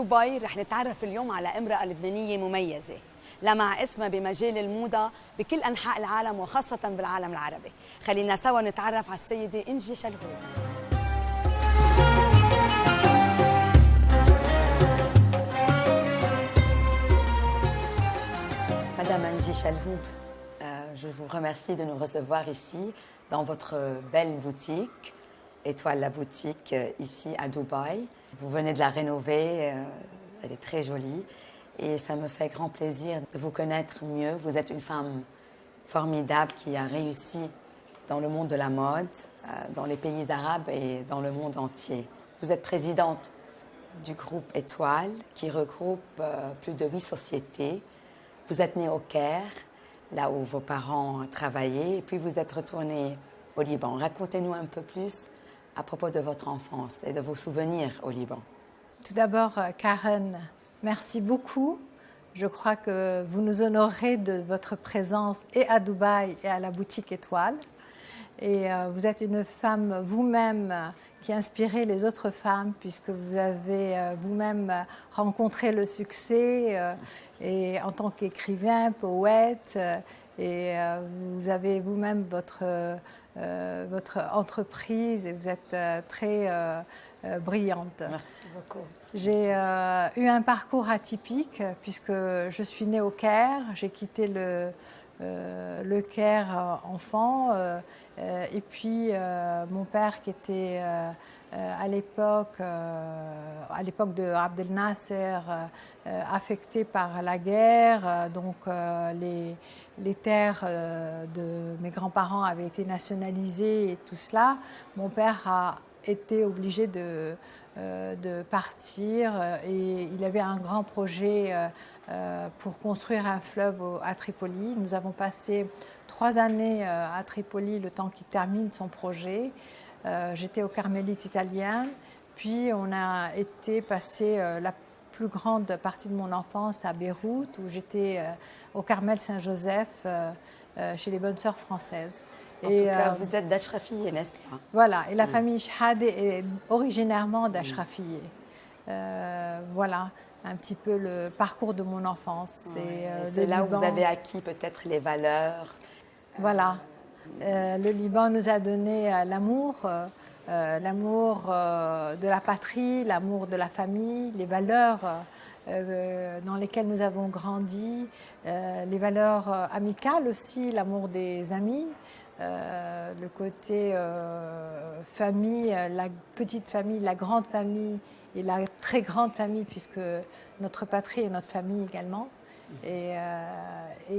دبي رح نتعرف اليوم على امرأة لبنانية مميزة لمع اسمها بمجال الموضة بكل أنحاء العالم وخاصة بالعالم العربي. خلينا سوا نتعرف على السيدة إنجي شلهوب. Madame Angie Chalhoub, je vous remercie de nous recevoir ici dans votre belle boutique, Étoile la boutique, ici à Dubaï. Vous venez de la rénover, elle est très jolie et ça me fait grand plaisir de vous connaître mieux. Vous êtes une femme formidable qui a réussi dans le monde de la mode, dans les pays arabes et dans le monde entier. Vous êtes présidente du groupe Étoile qui regroupe plus de 8 sociétés. Vous êtes née au Caire, là où vos parents travaillaient, et puis vous êtes retournée au Liban. Racontez-nous un peu plus à propos de votre enfance et de vos souvenirs au Liban. Tout d'abord, Karen, merci beaucoup. Je crois que vous nous honorez de votre présence et à Dubaï et à la boutique Étoile. Et vous êtes une femme vous-même qui inspirait les autres femmes puisque vous avez vous-même rencontré le succès et en tant qu'écrivain, poète, et vous avez vous-même votre entreprise et vous êtes très brillante. Merci beaucoup. J'ai eu un parcours atypique puisque je suis née au Caire, j'ai quitté le Caire enfant et puis mon père qui était à l'époque de Abdel Nasser affecté par la guerre, donc les terres de mes grands-parents avaient été nationalisées et tout cela. Mon père a été obligé de partir et il avait un grand projet pour construire un fleuve à Tripoli. Nous avons passé 3 années à Tripoli, le temps qu'il termine son projet. J'étais au Carmélite italien, puis on a été passer la plus grande partie de mon enfance à Beyrouth, où j'étais au Carmel Saint-Joseph, chez les Bonnes Sœurs françaises. En tout cas, vous êtes d'Achrafieh, n'est-ce pas? Voilà, et la famille Chhade est originairement d'Achrafieh. Voilà un petit peu le parcours de mon enfance. C'est là où vous avez acquis peut-être les valeurs. Voilà. Le Liban nous a donné l'amour, l'amour de la patrie, l'amour de la famille, les valeurs dans lesquelles nous avons grandi, les valeurs amicales aussi, l'amour des amis. Le côté famille, la petite famille, la grande famille et la très grande famille, puisque notre patrie est notre famille également. Et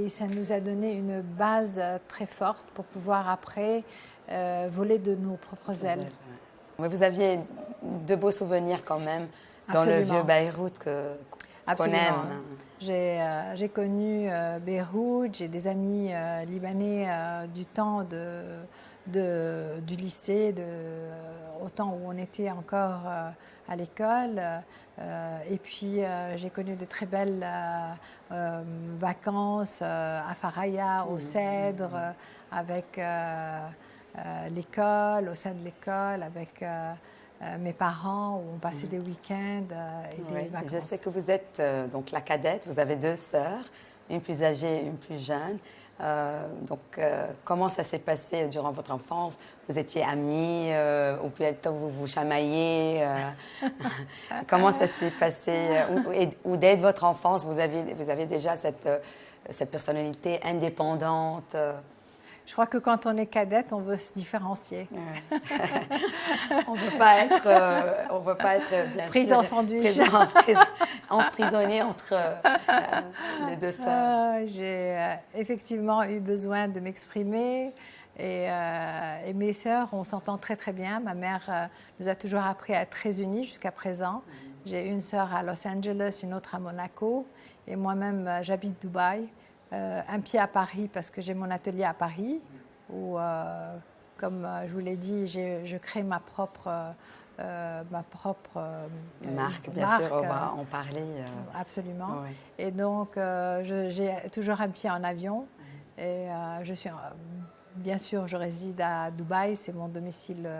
ça nous a donné une base très forte pour pouvoir après voler de nos propres ailes. Mais vous aviez de beaux souvenirs quand même dans Absolument. le vieux Beyrouth qu'on aime. J'ai connu Beyrouth, j'ai des amis libanais du temps du lycée, au temps où on était encore à l'école. Et puis j'ai connu de très belles vacances à Faraya, au Cèdre, avec l'école, au sein de l'école, avec mes parents, où on passait des week-ends et des vacances. Je sais que vous êtes donc la cadette, vous avez 2 sœurs, une plus âgée, une plus jeune. Comment ça s'est passé durant votre enfance? Vous étiez amies ou peut-être vous vous chamaillez? Comment ça s'est passé? Ou dès votre enfance, vous avez déjà cette personnalité indépendante? Je crois que quand on est cadette, on veut se différencier. On ne veut pas être bien prise sûr, en sandwich. emprisonnée entre les 2 sœurs. J'ai effectivement eu besoin de m'exprimer et mes sœurs, on s'entend très très bien. Ma mère nous a toujours appris à être très unis jusqu'à présent. J'ai une sœur à Los Angeles, une autre à Monaco et moi-même j'habite Dubaï. Un pied à Paris parce que j'ai mon atelier à Paris où, comme je vous l'ai dit, je crée ma propre marque, bien sûr, on va en parler. Absolument. Oui. Et donc, j'ai toujours un pied en avion et bien sûr, je réside à Dubaï, c'est mon domicile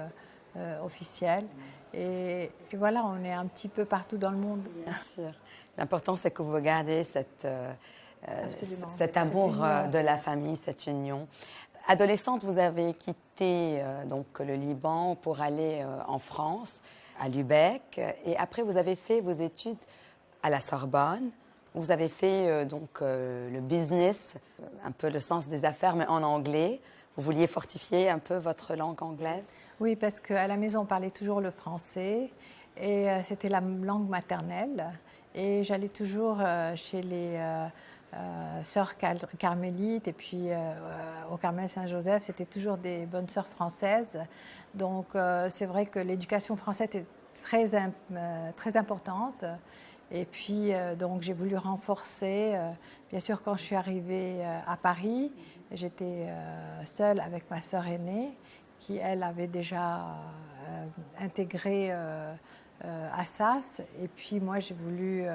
officiel. Et voilà, on est un petit peu partout dans le monde. Bien sûr. L'important, c'est que vous gardez Absolument. cet amour Cette union. de la famille, cette union. Adolescente, vous avez quitté donc le Liban pour aller en France, à Lübeck, et après vous avez fait vos études à la Sorbonne. Vous avez fait le business, un peu le sens des affaires, mais en anglais. Vous vouliez fortifier un peu votre langue anglaise? Oui, parce qu'à la maison, on parlait toujours le français et c'était la langue maternelle. Et j'allais toujours chez les sœurs carmélites et puis au Carmel Saint-Joseph, c'était toujours des bonnes sœurs françaises. Donc c'est vrai que l'éducation française est très importante. Et puis donc j'ai voulu renforcer. Bien sûr, quand je suis arrivée à Paris, j'étais seule avec ma sœur aînée qui, elle, avait déjà intégré Assas. Et puis moi, j'ai voulu,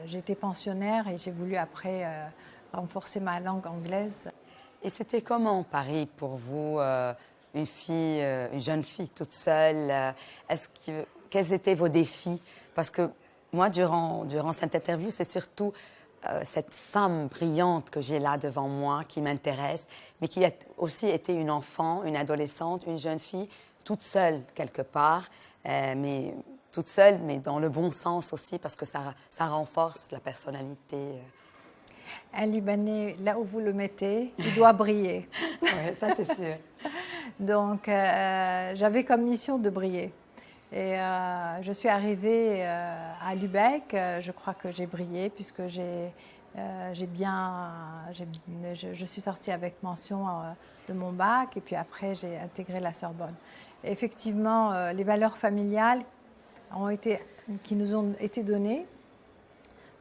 j'étais pensionnaire et j'ai voulu après renforcer ma langue anglaise. Et c'était comment Paris pour vous, une jeune fille toute seule? Quels étaient vos défis? Parce que moi, durant cette interview, c'est surtout cette femme brillante que j'ai là devant moi qui m'intéresse, mais qui a aussi été une enfant, une adolescente, une jeune fille, toute seule quelque part, mais toute seule, mais dans le bon sens aussi, parce que ça renforce la personnalité. Un Libanais, là où vous le mettez, il doit briller. Oui, ça c'est sûr. Donc, j'avais comme mission de briller. Et je suis arrivée à Lübeck, je crois que j'ai brillé puisque je suis sortie avec mention de mon bac et puis après j'ai intégré la Sorbonne. Et effectivement, les valeurs familiales qui nous ont été données,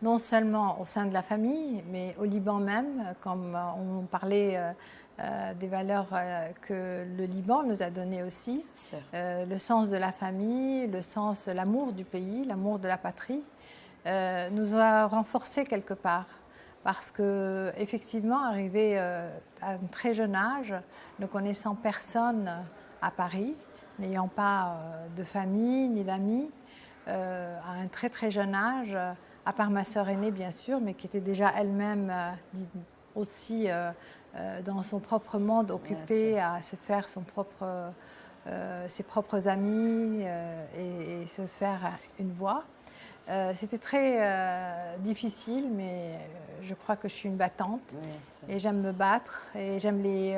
non seulement au sein de la famille, mais au Liban même, comme on parlait des valeurs que le Liban nous a données aussi, le sens de la famille, l'amour du pays, l'amour de la patrie, nous a renforcés quelque part. Parce que effectivement, arrivé à un très jeune âge, ne connaissant personne à Paris, n'ayant pas de famille ni d'amis, à un très très jeune âge, à part ma sœur aînée bien sûr, mais qui était déjà elle-même aussi dans son propre monde, occupée à se faire ses propres amis et se faire une voix. C'était très difficile, mais je crois que je suis une battante et j'aime me battre et j'aime les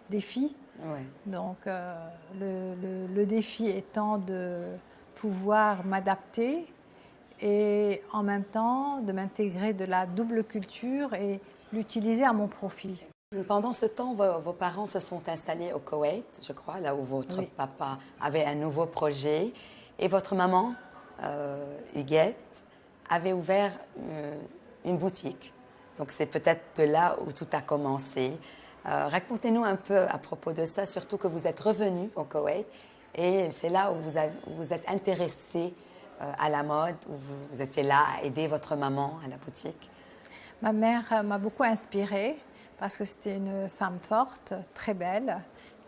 défis. Ouais. Donc le défi étant de pouvoir m'adapter et en même temps de m'intégrer de la double culture et l'utiliser à mon profit. Pendant ce temps, vos parents se sont installés au Koweït, je crois, là où votre papa avait un nouveau projet. Et votre maman, Huguette, avait ouvert une boutique. Donc c'est peut-être de là où tout a commencé. Racontez-nous un peu à propos de ça, surtout que vous êtes revenu au Koweït. Et c'est là où vous êtes intéressé à la mode, où vous étiez là à aider votre maman à la boutique. Ma mère m'a beaucoup inspirée parce que c'était une femme forte, très belle,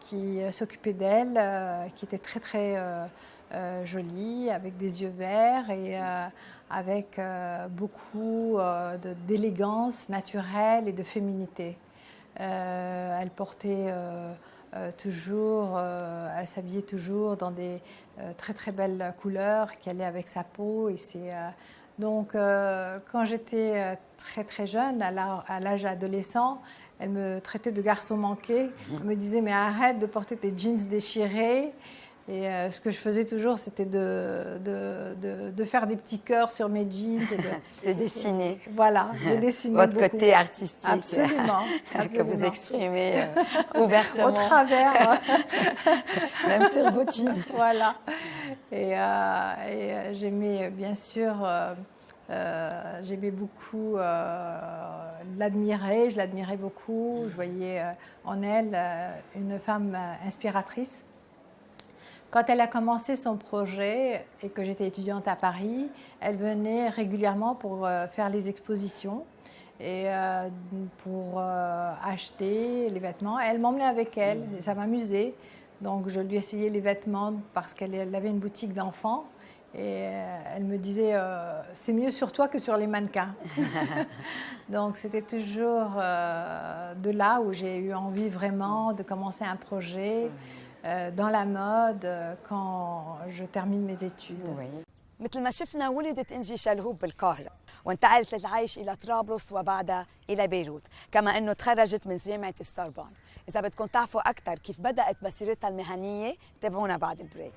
qui s'occupait d'elle, qui était très très jolie, avec des yeux verts et avec beaucoup d'élégance naturelle et de féminité. Elle portait toujours, elle s'habillait toujours dans des très très belles couleurs qui allaient avec sa peau. Et donc quand j'étais très très jeune, à l'âge adolescent, elle me traitait de garçon manqué. Elle me disait mais arrête de porter tes jeans déchirés. Et ce que je faisais toujours, c'était de faire des petits cœurs sur mes jeans. De dessiner. Voilà, je dessinais votre beaucoup. Côté artistique. Absolument. Que vous exprimez ouvertement. Au travers. Même sur vos jeans. Voilà. Et j'aimais bien sûr, j'aimais beaucoup l'admirer, je l'admirais beaucoup. Je voyais en elle une femme inspiratrice. Quand elle a commencé son projet et que j'étais étudiante à Paris, elle venait régulièrement pour faire les expositions et pour acheter les vêtements. Elle m'emmenait avec elle et ça m'amusait Donc je lui essayais les vêtements parce qu'elle avait une boutique d'enfants. Et elle me disait, c'est mieux sur toi que sur les mannequins. Donc c'était toujours de là où j'ai eu envie vraiment de commencer un projet dans la mode quand je termine mes études. Oui. مثل ما شفنا ولدت إنجي شلهوب بالقاهرة وانتقلت للعيش إلى طرابلس وبعدها إلى بيروت كما أنه تخرجت من جامعة السوربون. إذا بدكم تعرفوا أكثر كيف بدأت مسيرتها المهنية تابعونا بعد البريك.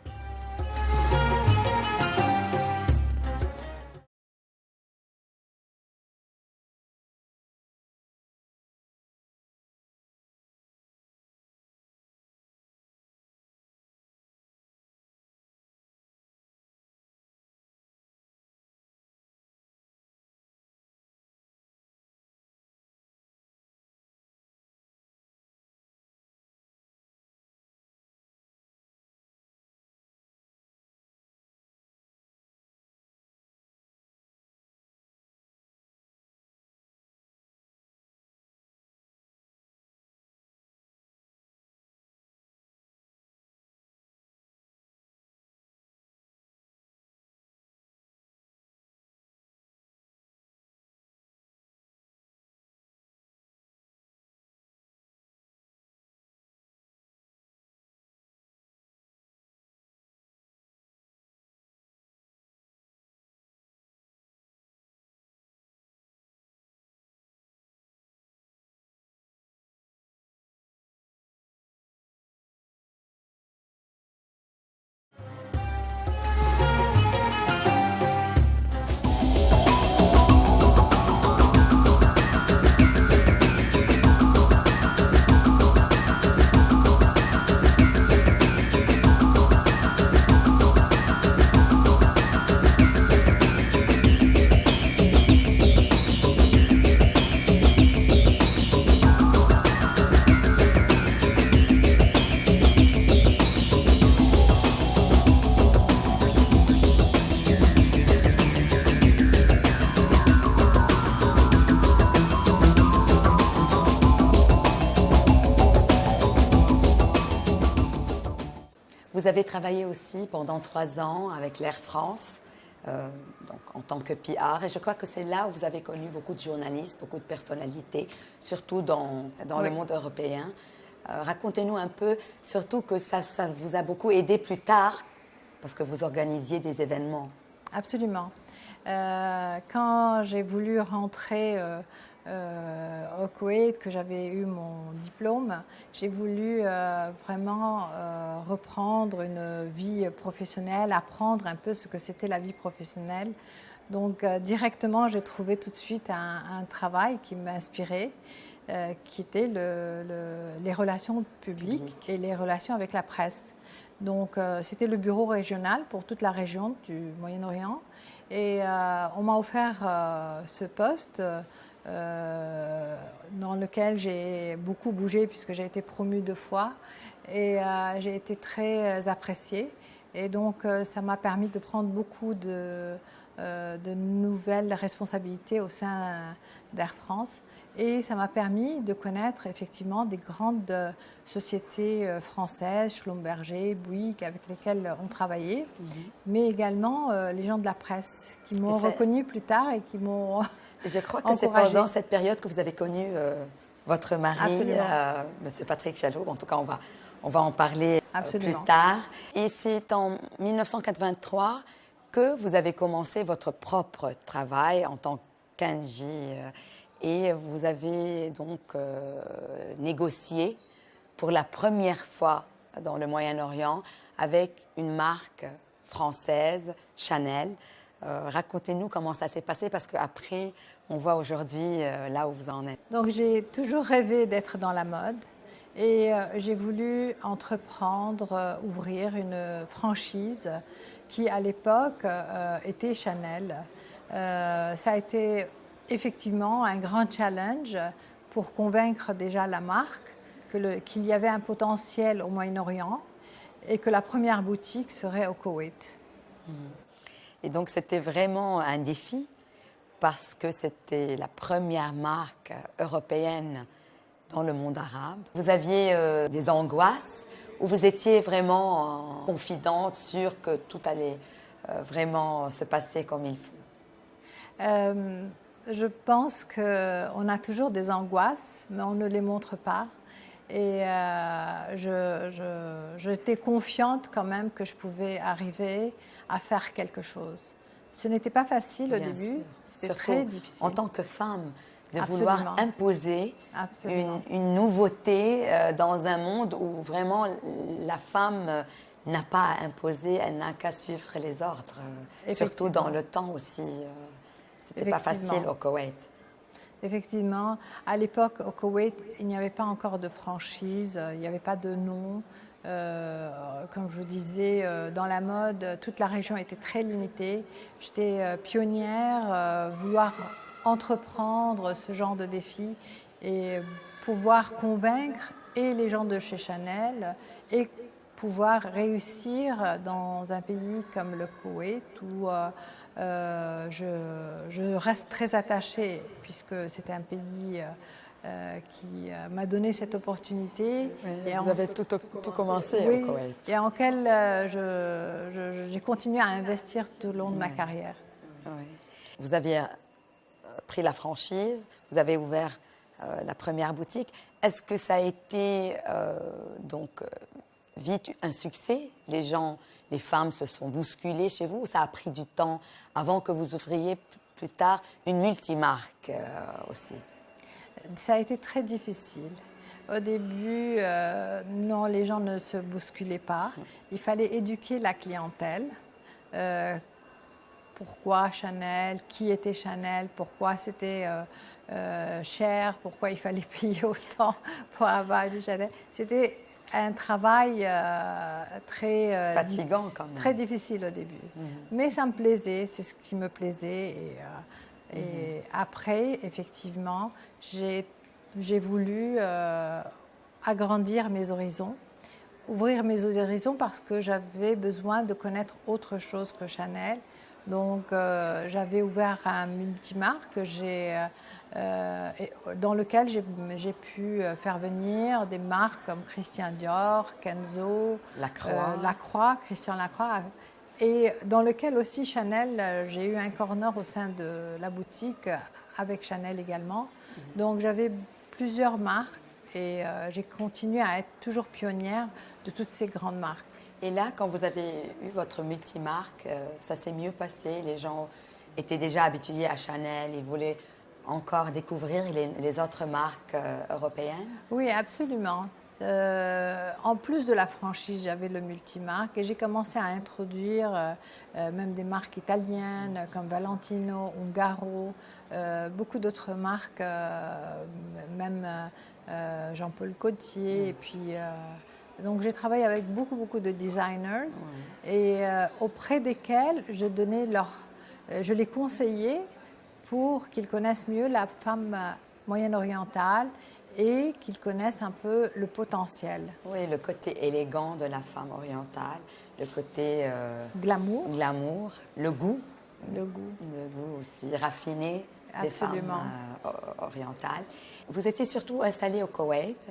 Vous avez travaillé aussi pendant 3 ans avec l'Air France, donc en tant que PR. Et je crois que c'est là où vous avez connu beaucoup de journalistes, beaucoup de personnalités, surtout dans le monde européen. Racontez-nous un peu, surtout que ça vous a beaucoup aidé plus tard, parce que vous organisiez des événements. Absolument. Quand j'ai voulu rentrer au Koweït, que j'avais eu mon diplôme, j'ai voulu vraiment reprendre une vie professionnelle, apprendre un peu ce que c'était la vie professionnelle. Donc directement, j'ai trouvé tout de suite un travail qui m'inspirait, qui était les relations publiques et les relations avec la presse. Donc c'était le bureau régional pour toute la région du Moyen-Orient. Et on m'a offert ce poste dans lequel j'ai beaucoup bougé puisque j'ai été promue 2 fois et j'ai été très appréciée. Et donc ça m'a permis de prendre beaucoup de nouvelles responsabilités au sein d'Air France. Et ça m'a permis de connaître effectivement des grandes sociétés françaises, Schlumberger, Bouygues, avec lesquelles on travaillait, mais également les gens de la presse qui m'ont reconnue plus tard et qui m'ont Je crois que c'est pendant cette période que vous avez connu votre mari, M. Patrick Chaloub. En tout cas, on va en parler plus tard. Et c'est en 1983 que vous avez commencé votre propre travail en tant qu'Angie. Et vous avez donc négocié pour la première fois dans le Moyen-Orient avec une marque française, Chanel. Racontez-nous comment ça s'est passé parce qu'après, on voit aujourd'hui là où vous en êtes. Donc j'ai toujours rêvé d'être dans la mode et j'ai voulu entreprendre, ouvrir une franchise qui à l'époque était Chanel. Ça a été effectivement un grand challenge pour convaincre déjà la marque qu'il y avait un potentiel au Moyen-Orient et que la première boutique serait au Koweït. Et donc c'était vraiment un défi parce que c'était la première marque européenne dans le monde arabe. Vous aviez des angoisses ou vous étiez vraiment confidente, sûre que tout allait vraiment se passer comme il faut? Je pense qu'on a toujours des angoisses, mais on ne les montre pas. Et j'étais confiante quand même que je pouvais arriver à faire quelque chose. Ce n'était pas facile au Bien début, sûr. c'était Surtout très difficile. en tant que femme, de Absolument. vouloir imposer Absolument. une nouveauté dans un monde où vraiment la femme n'a pas à imposer, elle n'a qu'à suivre les ordres. Surtout dans le temps aussi. C'était pas facile au Koweït. Effectivement, à l'époque, au Koweït, il n'y avait pas encore de franchise, il n'y avait pas de nom. Comme je vous disais, dans la mode, toute la région était très limitée. J'étais pionnière, vouloir entreprendre ce genre de défi et pouvoir convaincre et les gens de chez Chanel et pouvoir réussir dans un pays comme le Koweït où je reste très attachée puisque c'était un pays qui m'a donné cette opportunité. Oui, et vous avez tout commencé oui, au Koweït. Et en quel j'ai continué à investir tout au long de ma carrière. Oui. Vous aviez pris la franchise, vous avez ouvert la première boutique. Est-ce que ça a été vite un succès? Les femmes se sont bousculées chez vous? Ça a pris du temps avant que vous ouvriez plus tard une multimarque aussi? Ça a été très difficile. Au début, non, les gens ne se bousculaient pas. Il fallait éduquer la clientèle. Pourquoi Chanel? Qui était Chanel? Pourquoi c'était cher? Pourquoi il fallait payer autant pour avoir du Chanel? C'était un travail très fatigant quand même. Très difficile au début. Mais ça me plaisait, c'est ce qui me plaisait. Et après, effectivement, j'ai voulu agrandir mes horizons, ouvrir mes horizons parce que j'avais besoin de connaître autre chose que Chanel. Donc, j'avais ouvert un multimarque dans lequel j'ai pu faire venir des marques comme Christian Dior, Kenzo, Lacroix, Christian Lacroix, et dans lequel aussi Chanel, j'ai eu un corner au sein de la boutique avec Chanel également. Donc, j'avais plusieurs marques et j'ai continué à être toujours pionnière de toutes ces grandes marques. Et là, quand vous avez eu votre multimarque, ça s'est mieux passé. Les gens étaient déjà habitués à Chanel. Ils voulaient encore découvrir les autres marques européennes? Oui, absolument. En plus de la franchise, j'avais le multimarque et j'ai commencé à introduire même des marques italiennes comme Valentino, Ungaro, beaucoup d'autres marques, même Jean-Paul Gaultier. Et puis, donc j'ai travaillé avec beaucoup de designers et auprès desquels je les conseillais pour qu'ils connaissent mieux la femme moyen-orientale et qu'ils connaissent un peu le potentiel. Oui, le côté élégant de la femme orientale, le côté glamour, le goût. Le goût aussi raffiné. Absolument. Des femmes orientales. Vous étiez surtout installée au Koweït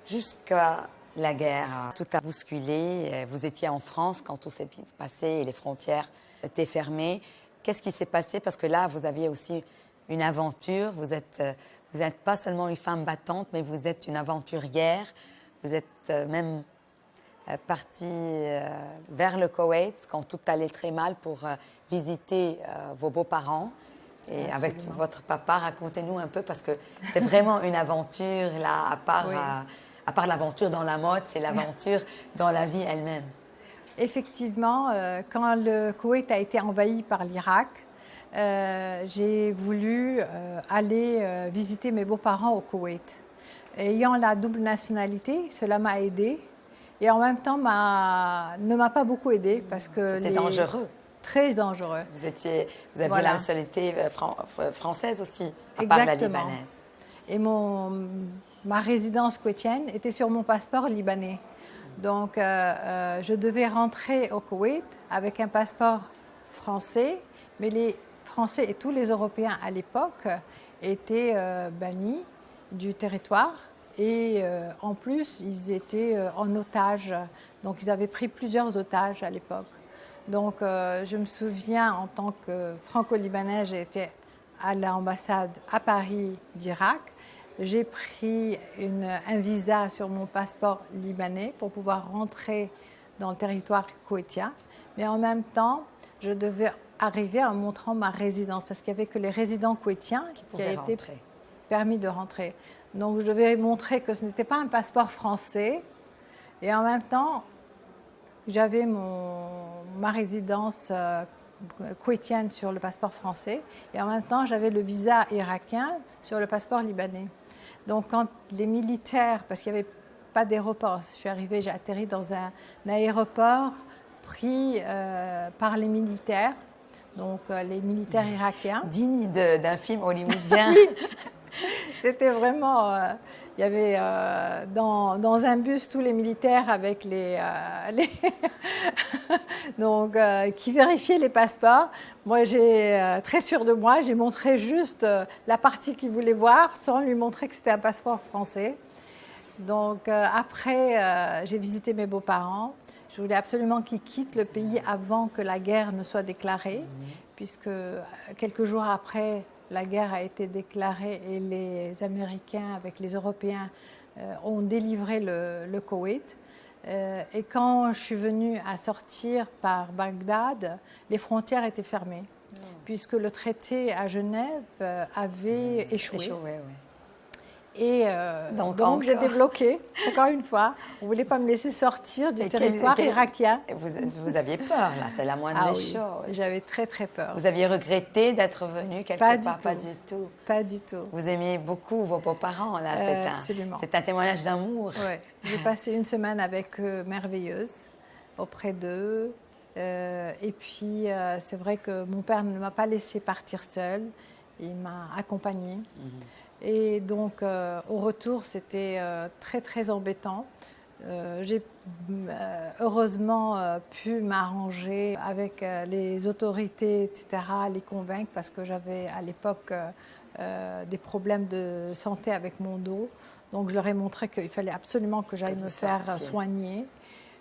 jusqu'à la guerre. Tout a bousculé. Vous étiez en France quand tout s'est passé et les frontières étaient fermées. Qu'est-ce qui s'est passé? Parce que là, vous aviez aussi une aventure. Vous êtes pas seulement une femme battante, mais vous êtes une aventurière. Vous êtes même partie vers le Koweït quand tout allait très mal pour visiter vos beaux-parents. Et Absolument. Avec votre papa, racontez-nous un peu, parce que c'est vraiment une aventure, là, à part l'aventure dans la mode, c'est l'aventure dans la vie elle-même. Effectivement, quand le Koweït a été envahi par l'Irak, j'ai voulu aller visiter mes beaux-parents au Koweït. Ayant la double nationalité, cela m'a aidée et en même temps ne m'a pas beaucoup aidée parce que c'était dangereux. Très dangereux. Vous aviez la nationalité française aussi, à part la libanaise. Et ma résidence koweïtienne était sur mon passeport libanais. Donc, je devais rentrer au Koweït avec un passeport français, mais les Français et tous les Européens à l'époque étaient bannis du territoire Et en plus, ils étaient en otage. Donc, ils avaient pris plusieurs otages à l'époque. Donc, je me souviens, en tant que franco-libanaise, j'ai été à l'ambassade à Paris d'Irak. J'ai pris un visa sur mon passeport libanais pour pouvoir rentrer dans le territoire koweïtien. Mais en même temps, je devais arriver en montrant ma résidence parce qu'il n'y avait que les résidents koweïtiens qui avaient été permis de rentrer. Donc, je devais montrer que ce n'était pas un passeport français. Et en même temps, j'avais ma résidence koweïtienne sur le passeport français. Et en même temps, j'avais le visa irakien sur le passeport libanais. Donc, quand les militaires, parce qu'il n'y avait pas d'aéroport, je suis arrivée, j'ai atterri dans un aéroport pris par les militaires, donc les militaires irakiens. Digne d'un film hollywoodien. C'était vraiment... il y avait dans un bus tous les militaires avec donc, qui vérifiaient les passeports. Moi, très sûre de moi, j'ai montré juste la partie qu'ils voulaient voir sans lui montrer que c'était un passeport français. Donc, après, j'ai visité mes beaux-parents. Je voulais absolument qu'ils quittent le pays avant que la guerre ne soit déclarée, puisque quelques jours après, la guerre a été déclarée et les Américains, avec les Européens, ont délivré le Koweït. Et quand je suis venue à sortir par Bagdad, les frontières étaient fermées, puisque le traité à Genève avait échoué. Et donc j'étais bloquée, encore une fois. On ne voulait pas me laisser sortir du territoire irakien. Vous aviez peur, là, c'est la moindre des choses. J'avais très, très peur. Vous aviez regretté d'être venue quelque part? Pas du tout. Pas du tout. Vous aimiez beaucoup vos beaux-parents, là. Absolument. C'est un témoignage d'amour. Oui. J'ai passé une semaine avec eux merveilleuse, auprès d'eux. Et puis, c'est vrai que mon père ne m'a pas laissé partir seule. Il m'a accompagnée. Et donc, au retour, c'était très, très embêtant. J'ai heureusement pu m'arranger avec les autorités, etc., les convaincre, parce que j'avais à l'époque des problèmes de santé avec mon dos. Donc, je leur ai montré qu'il fallait absolument que j'aille me faire soigner.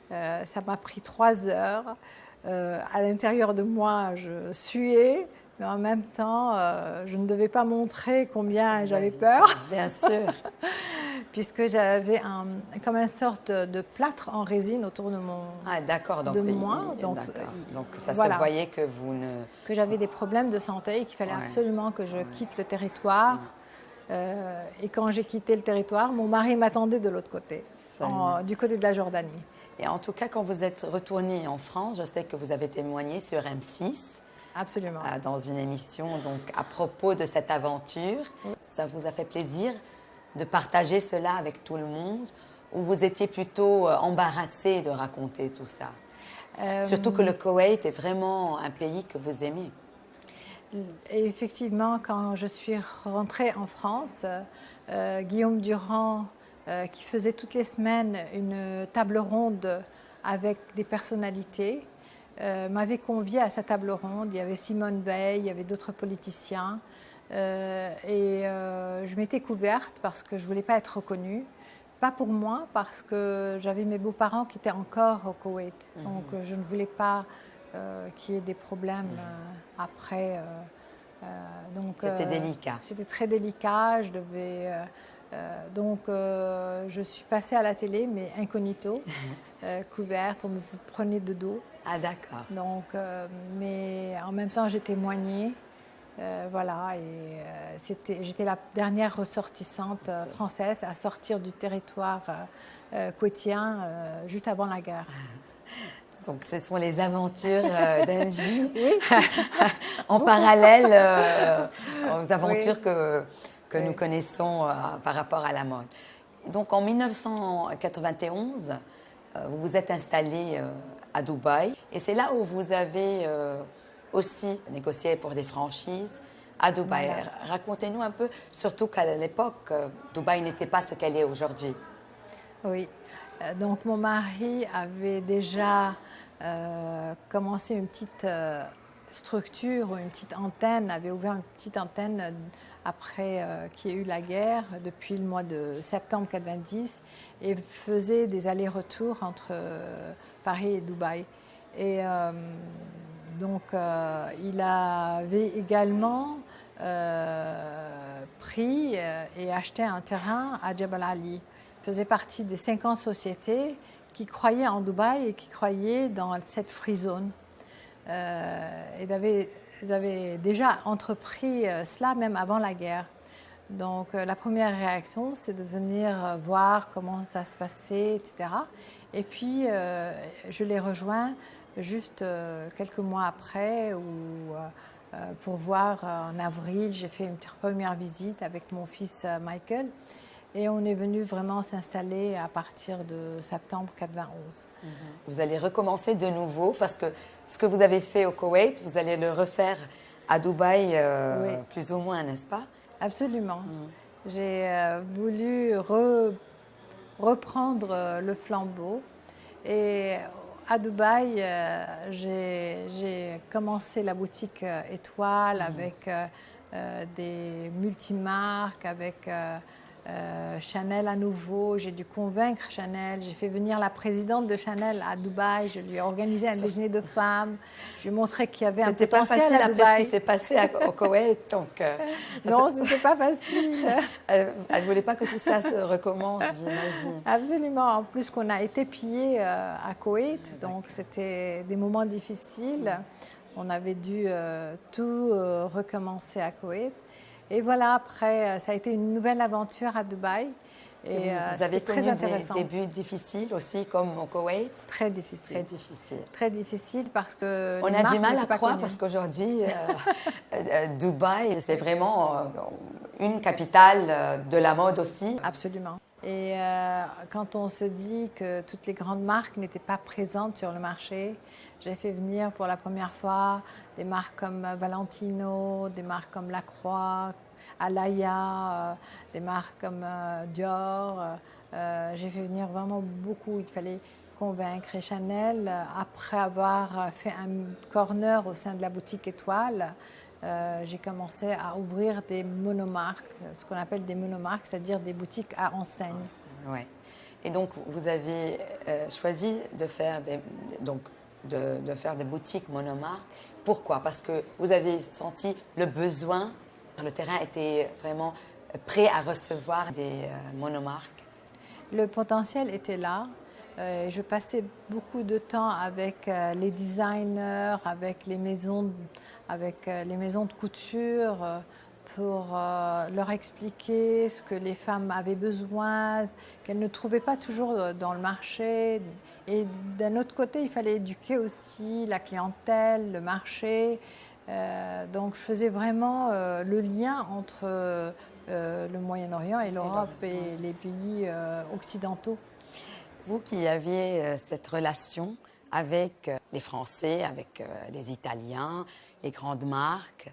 Ça m'a pris 3 heures. À l'intérieur de moi, je suais. Mais en même temps, je ne devais pas montrer combien j'avais peur. Bien sûr. Puisque j'avais comme une sorte de plâtre en résine autour de moi. Donc ça se voyait que vous ne... Que j'avais des problèmes de santé et qu'il fallait absolument que je quitte le territoire. Et quand j'ai quitté le territoire, mon mari m'attendait de l'autre côté, du côté de la Jordanie. Et en tout cas, quand vous êtes retournée en France, je sais que vous avez témoigné sur M6. Absolument. Dans une émission donc, à propos de cette aventure. Ça vous a fait plaisir de partager cela avec tout le monde ou vous étiez plutôt embarrassée de raconter tout ça? Surtout que le Koweït est vraiment un pays que vous aimez. Et effectivement, quand je suis rentrée en France, Guillaume Durand, qui faisait toutes les semaines une table ronde avec des personnalités, m'avait conviée à sa table ronde. Il y avait Simone Veil, il y avait d'autres politiciens. Je m'étais couverte parce que je ne voulais pas être reconnue. Pas pour moi, parce que j'avais mes beaux-parents qui étaient encore au Koweït. Donc je ne voulais pas qu'il y ait des problèmes après. C'était délicat. C'était très délicat. Je suis passée à la télé, mais incognito, couverte, on me prenait de dos. Ah d'accord. Donc, mais en même temps, j'ai témoigné, j'étais la dernière ressortissante française à sortir du territoire koweïtien juste avant la guerre. Donc, ce sont les aventures d'Angie en parallèle aux aventures que nous connaissons par rapport à la mode. Donc, en 1991, vous vous êtes installée à Dubaï et c'est là où vous avez aussi négocié pour des franchises à Dubaï. Voilà. Racontez-nous un peu, surtout qu'à l'époque, Dubaï n'était pas ce qu'elle est aujourd'hui. Oui. Donc, mon mari avait déjà commencé une petite structure, une petite antenne, avait ouvert une petite antenne après qu'il y ait eu la guerre, depuis le mois de septembre 90, et faisait des allers-retours entre Paris et Dubaï. Et donc, il avait également pris et acheté un terrain à Jebel Ali. Il faisait partie des 50 sociétés qui croyaient en Dubaï et qui croyaient dans cette free zone. Ils avaient déjà entrepris cela même avant la guerre. Donc la première réaction, c'est de venir voir comment ça se passait, etc. Et puis je les rejoins juste quelques mois après pour voir en avril, j'ai fait une première visite avec mon fils Michael. Et on est venu vraiment s'installer à partir de septembre 91. Vous allez recommencer de nouveau parce que ce que vous avez fait au Koweït, vous allez le refaire à Dubaï, Oui. plus ou moins, n'est-ce pas? Absolument. J'ai voulu reprendre le flambeau. Et à Dubaï, j'ai commencé la boutique Étoile avec des multimarques, avec Chanel à nouveau. J'ai dû convaincre Chanel. J'ai fait venir la présidente de Chanel à Dubaï. Je lui ai organisé un déjeuner de femmes. Je lui ai montré qu'il y avait un potentiel C'était pas facile à après Dubaï. ce qui s'est passé au Koweït. Donc, Non, ce n'était pas facile. elle ne voulait pas que tout ça se recommence, j'imagine. Absolument. En plus qu'on a été pillés à Koweït, donc c'était des moments difficiles. On avait dû tout recommencer à Koweït. Et voilà, après, ça a été une nouvelle aventure à Dubaï. Et vous avez très connu intéressant. des débuts difficiles aussi, comme au Koweït? Très difficile. Très difficile. Très difficile parce que On les a marques du mal à n'étaient pas croire connues. parce qu'aujourd'hui, Dubaï, c'est vraiment une capitale de la mode aussi. Absolument. Et quand on se dit que toutes les grandes marques n'étaient pas présentes sur le marché, j'ai fait venir pour la première fois des marques comme Valentino, des marques comme Lacroix, Alaya, des marques comme Dior. J'ai fait venir vraiment beaucoup. Il fallait convaincre. Et Chanel, après avoir fait un corner au sein de la boutique Étoile, j'ai commencé à ouvrir des monomarques, ce qu'on appelle des monomarques, c'est-à-dire des boutiques à enseigne. Ouais. Et donc, vous avez choisi de faire de faire des boutiques monomarques. Pourquoi? Parce que vous avez senti le besoin, le terrain était vraiment prêt à recevoir des monomarques. Le potentiel était là. Je passais beaucoup de temps avec les designers, avec les maisons de couture pour leur expliquer ce que les femmes avaient besoin, qu'elles ne trouvaient pas toujours dans le marché. Et d'un autre côté, il fallait éduquer aussi la clientèle, le marché. Donc je faisais vraiment le lien entre le Moyen-Orient et l'Europe et les pays occidentaux. Vous qui aviez cette relation avec les Français, avec les Italiens, les grandes marques,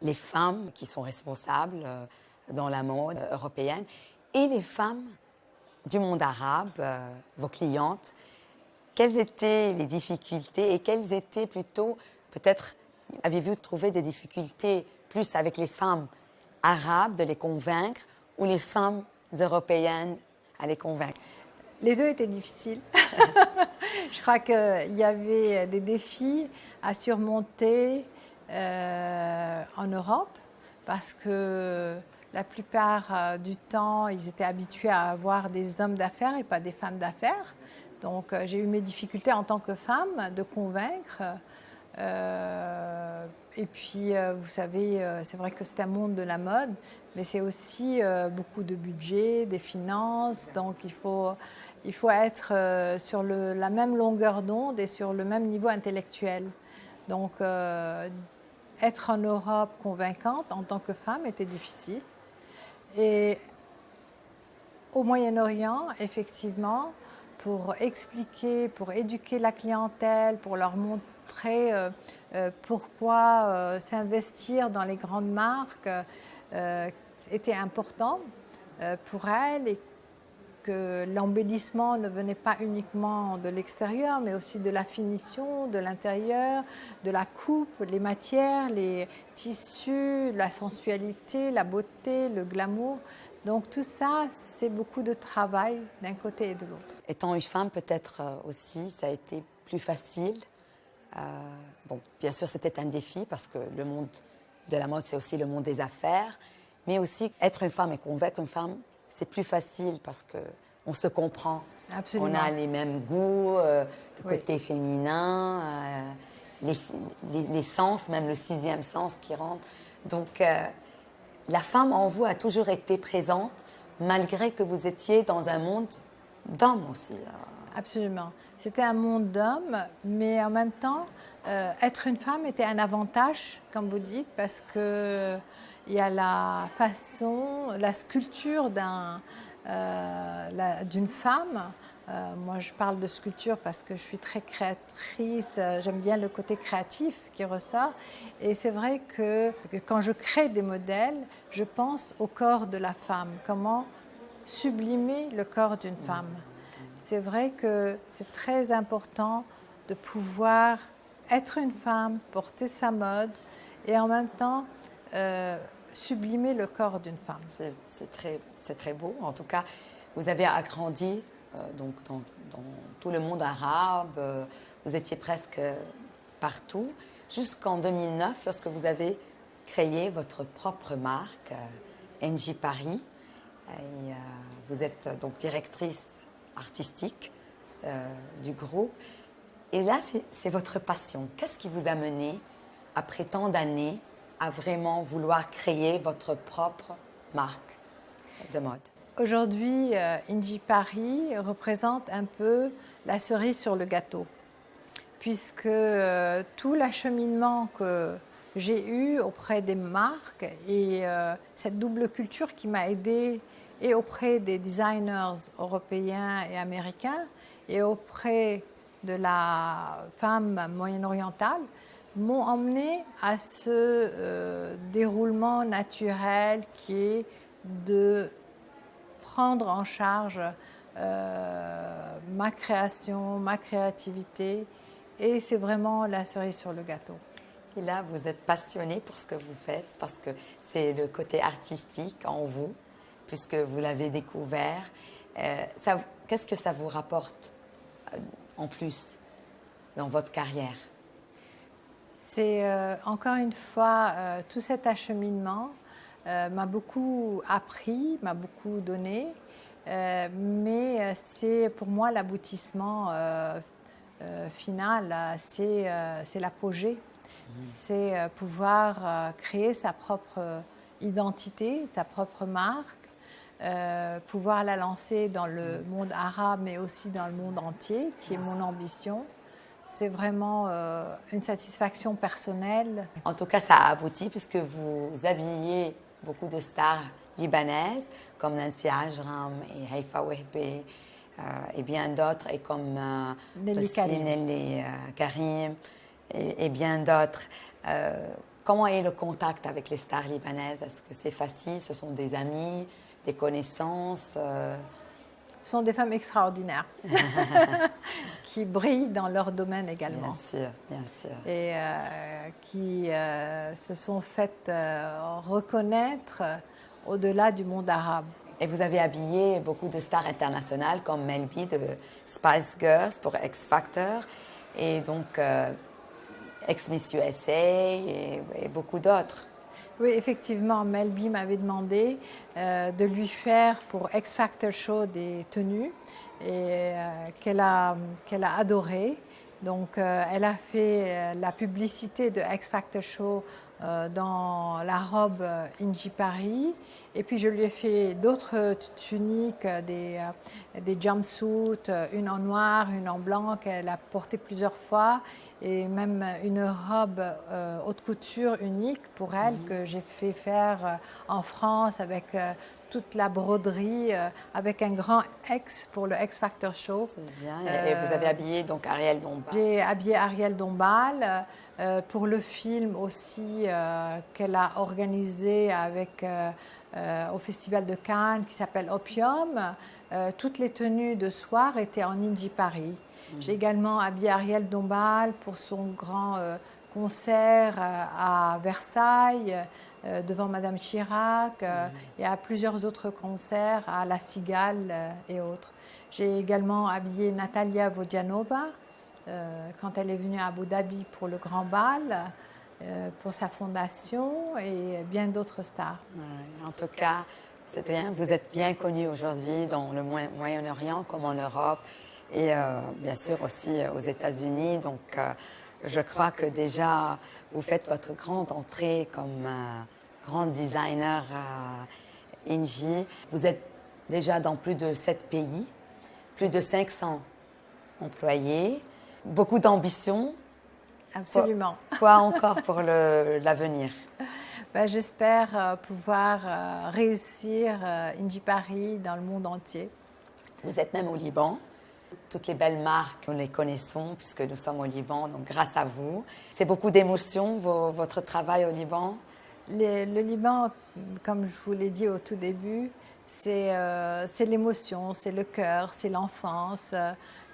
les femmes qui sont responsables dans la mode européenne et les femmes du monde arabe, vos clientes, quelles étaient les difficultés et quelles étaient plutôt, peut-être, avez-vous trouvé des difficultés plus avec les femmes arabes de les convaincre ou les femmes européennes à les convaincre? Les deux étaient difficiles. Je crois qu'il y avait des défis à surmonter en Europe parce que la plupart du temps, ils étaient habitués à avoir des hommes d'affaires et pas des femmes d'affaires. Donc j'ai eu mes difficultés en tant que femme de convaincre. Et puis, vous savez, c'est vrai que c'est un monde de la mode, mais c'est aussi beaucoup de budget, des finances. Donc, il faut être sur la même longueur d'onde et sur le même niveau intellectuel. Donc, être en Europe convaincante en tant que femme était difficile. Et au Moyen-Orient, effectivement, pour expliquer, pour éduquer la clientèle, pour leur montrer pourquoi s'investir dans les grandes marques était important pour elles. que l'embellissement ne venait pas uniquement de l'extérieur, mais aussi de la finition, de l'intérieur, de la coupe, les matières, les tissus, la sensualité, la beauté, le glamour. Donc tout ça, c'est beaucoup de travail d'un côté et de l'autre. Étant une femme, peut-être aussi, ça a été plus facile. Bon, bien sûr, c'était un défi parce que le monde de la mode, c'est aussi le monde des affaires. Mais aussi, être une femme et convaincre une femme, c'est plus facile parce qu'on se comprend. Absolument. On a les mêmes goûts, le Oui. côté féminin, les sens, même le sixième sens qui rentre. Donc, la femme en vous a toujours été présente, malgré que vous étiez dans un monde d'hommes aussi. Absolument. C'était un monde d'hommes, mais en même temps, être une femme était un avantage, comme vous dites, parce que il y a la façon, la sculpture d'une femme. Moi, je parle de sculpture parce que je suis très créatrice. J'aime bien le côté créatif qui ressort. Et c'est vrai que quand je crée des modèles, je pense au corps de la femme. Comment sublimer le corps d'une femme. C'est vrai que c'est très important de pouvoir être une femme, porter sa mode et en même temps sublimer le corps d'une femme. C'est très beau. En tout cas, vous avez agrandi donc dans tout le monde arabe. Vous étiez presque partout. Jusqu'en 2009, lorsque vous avez créé votre propre marque, NJ Paris. Et, vous êtes donc directrice artistique du groupe. Et là, c'est votre passion. Qu'est-ce qui vous a mené, après tant d'années, à vraiment vouloir créer votre propre marque de mode? Aujourd'hui, NJ Paris représente un peu la cerise sur le gâteau, puisque tout l'acheminement que j'ai eu auprès des marques et cette double culture qui m'a aidée et auprès des designers européens et américains et auprès de la femme moyen-orientale m'ont emmené à ce déroulement naturel qui est de prendre en charge ma création, ma créativité et c'est vraiment la cerise sur le gâteau. Et là, vous êtes passionné pour ce que vous faites parce que c'est le côté artistique en vous, puisque vous l'avez découvert. Qu'est-ce que ça vous rapporte en plus dans votre carrière? C'est encore une fois tout cet acheminement m'a beaucoup appris, m'a beaucoup donné, mais c'est pour moi l'aboutissement final, c'est l'apogée. C'est pouvoir créer sa propre identité, sa propre marque, pouvoir la lancer dans le monde arabe, mais aussi dans le monde entier, qui est mon ambition. C'est vraiment une satisfaction personnelle. En tout cas, ça a abouti puisque vous habillez beaucoup de stars libanaises comme Nancy Ajram et Haifa Wehbe et bien d'autres, et comme Nelly Karim. Nelly Karim et bien d'autres. Comment est le contact avec les stars libanaises? Est-ce que c'est facile? Ce sont des amis, des connaissances? Ce sont des femmes extraordinaires qui brillent dans leur domaine également. Bien sûr, bien sûr. Et qui se sont faites reconnaître au-delà du monde arabe. Et vous avez habillé beaucoup de stars internationales comme Mel B de Spice Girls pour X Factor et donc Ex-Miss USA et beaucoup d'autres. Oui, effectivement, Mel B m'avait demandé de lui faire pour X Factor Show des tenues et qu'elle a adoré. Donc, elle a fait la publicité de X Factor Show dans la robe NJ Paris. Et puis, je lui ai fait d'autres tuniques, des jumpsuits, une en noir, une en blanc, qu'elle a portée plusieurs fois. et même une robe haute couture unique pour elle que j'ai fait faire en France avec toute la broderie, avec un grand X pour le X Factor Show. C'est bien. Et vous avez habillé donc Ariel Dombal. J'ai habillé Ariel Dombal pour le film aussi qu'elle a organisé avec, au Festival de Cannes qui s'appelle Opium. Toutes les tenues de soir étaient en Indie Paris. J'ai également habillé Ariel Dombal pour son grand concert à Versailles devant Madame Chirac et à plusieurs autres concerts à La Cigale et autres. J'ai également habillé Natalia Vodianova quand elle est venue à Abu Dhabi pour le Grand Bal, pour sa fondation et bien d'autres stars. En tout cas, c'est bien. Vous êtes bien connue aujourd'hui dans le Moyen-Orient comme en Europe et bien sûr aussi aux États-Unis. Donc, je crois que déjà, vous faites votre grande entrée comme grand designer Inji. Vous êtes déjà dans plus de 7 pays, plus de 500 employés, beaucoup d'ambition. Absolument. Quoi encore pour l'avenir? Ben, j'espère pouvoir réussir Indie Paris dans le monde entier. Vous êtes même au Liban. Toutes les belles marques, nous les connaissons puisque nous sommes au Liban, donc grâce à vous. C'est beaucoup d'émotions, votre travail au Liban? Le Liban, comme je vous l'ai dit au tout début, c'est l'émotion, c'est le cœur, c'est l'enfance,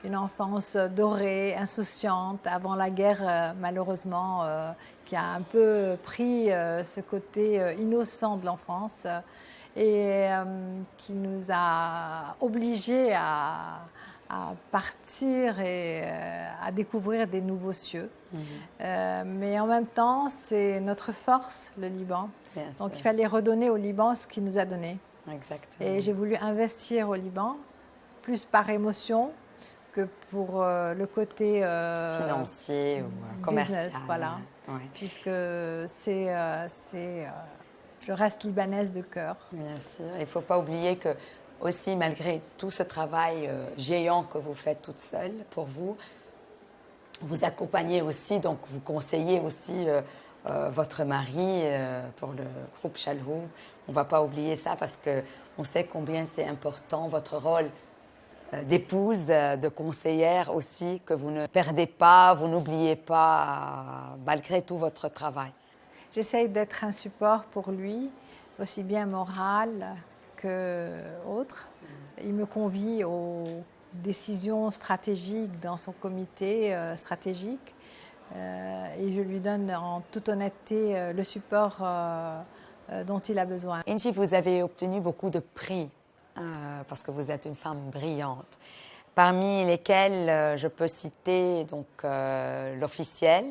une enfance dorée, insouciante, avant la guerre, malheureusement, qui a un peu pris ce côté innocent de l'enfance et qui nous a obligés à partir et à découvrir des nouveaux cieux. Mais en même temps, c'est notre force, le Liban. Bien Donc sûr. il fallait redonner au Liban ce qu'il nous a donné. Exactement. Et j'ai voulu investir au Liban, plus par émotion que pour le côté Financier ou commercial. business, voilà. Oui. Puisque je reste libanaise de cœur. Bien sûr. Il ne faut pas oublier que aussi, malgré tout ce travail géant que vous faites toute seule, pour vous, vous accompagnez aussi, donc vous conseillez aussi votre mari pour le groupe Chalhoub. On ne va pas oublier ça parce qu'on sait combien c'est important, votre rôle d'épouse, de conseillère aussi, que vous ne perdez pas, vous n'oubliez pas, malgré tout votre travail. J'essaye d'être un support pour lui, aussi bien moral qu'autre. Il me convie aux décisions stratégiques dans son comité stratégique et je lui donne en toute honnêteté le support dont il a besoin. Inji, vous avez obtenu beaucoup de prix parce que vous êtes une femme brillante, parmi lesquels je peux citer donc l'officiel,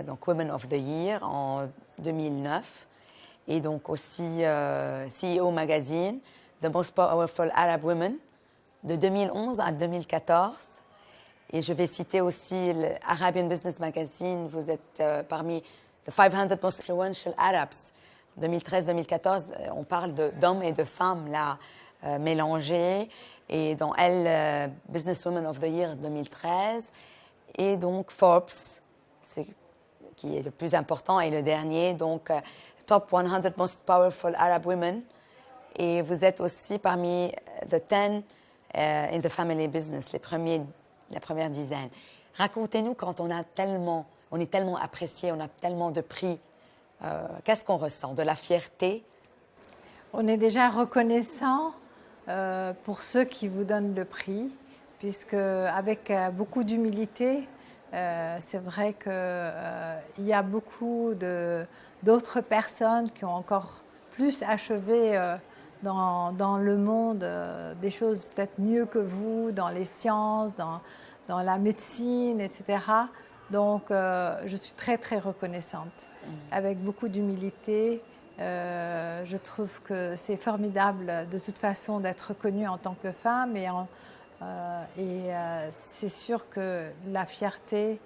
donc Women of the Year en 2009, et donc aussi CEO Magazine, The Most Powerful Arab Women, de 2011 à 2014. Et je vais citer aussi l'Arabian Business Magazine, vous êtes parmi the 500 Most Influential Arabs. 2013-2014, on parle d'hommes et de femmes là mélangés. Et dans Elle, Business Woman of the Year 2013. Et donc Forbes, qui est le plus important, et le dernier, donc Top 100 Most Powerful Arab Women. Et vous êtes aussi parmi the 10 in the family business, la première dizaine. Racontez-nous quand on est tellement apprécié, on a tellement de prix, qu'est-ce qu'on ressent? De la fierté? On est déjà reconnaissant pour ceux qui vous donnent le prix, puisque avec beaucoup d'humilité, c'est vrai qu'il y a beaucoup d'autres personnes qui ont encore plus achevé dans le monde des choses peut-être mieux que vous, dans les sciences, dans la médecine, etc. Donc, je suis très, très reconnaissante. Avec beaucoup d'humilité, je trouve que c'est formidable de toute façon d'être reconnue en tant que femme et c'est sûr que la fierté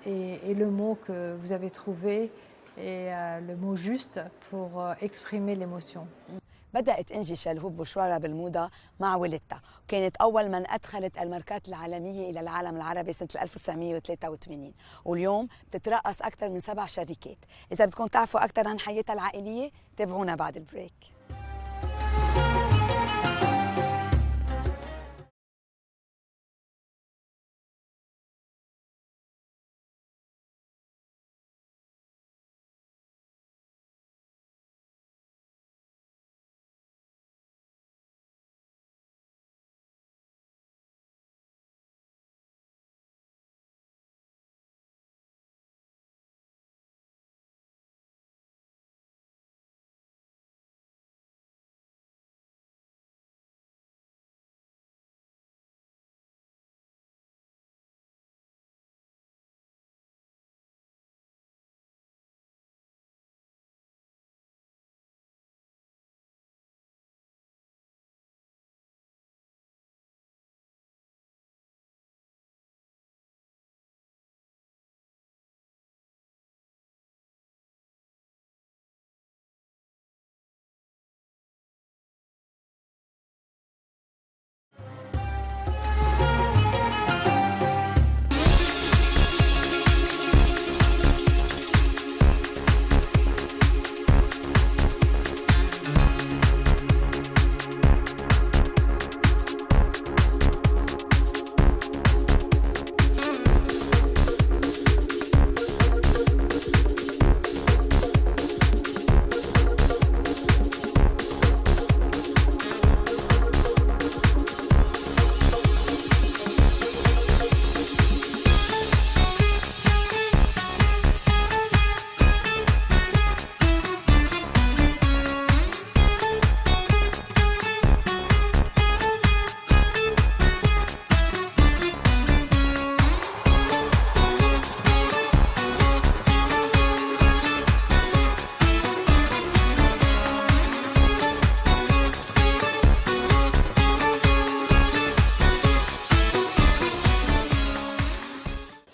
est le mot que vous avez trouvé et le mot juste pour exprimer l'émotion. بدأت إنجي شلهوب مشوارها بالموضة مع والدتها، وكانت أول من أدخلت الماركات العالمية إلى العالم العربي سنة 1983، واليوم بتترأس أكثر من 7 شركات. إذا بدكم تعرفوا أكثر عن حياتها العائلية تابعونا بعد البريك.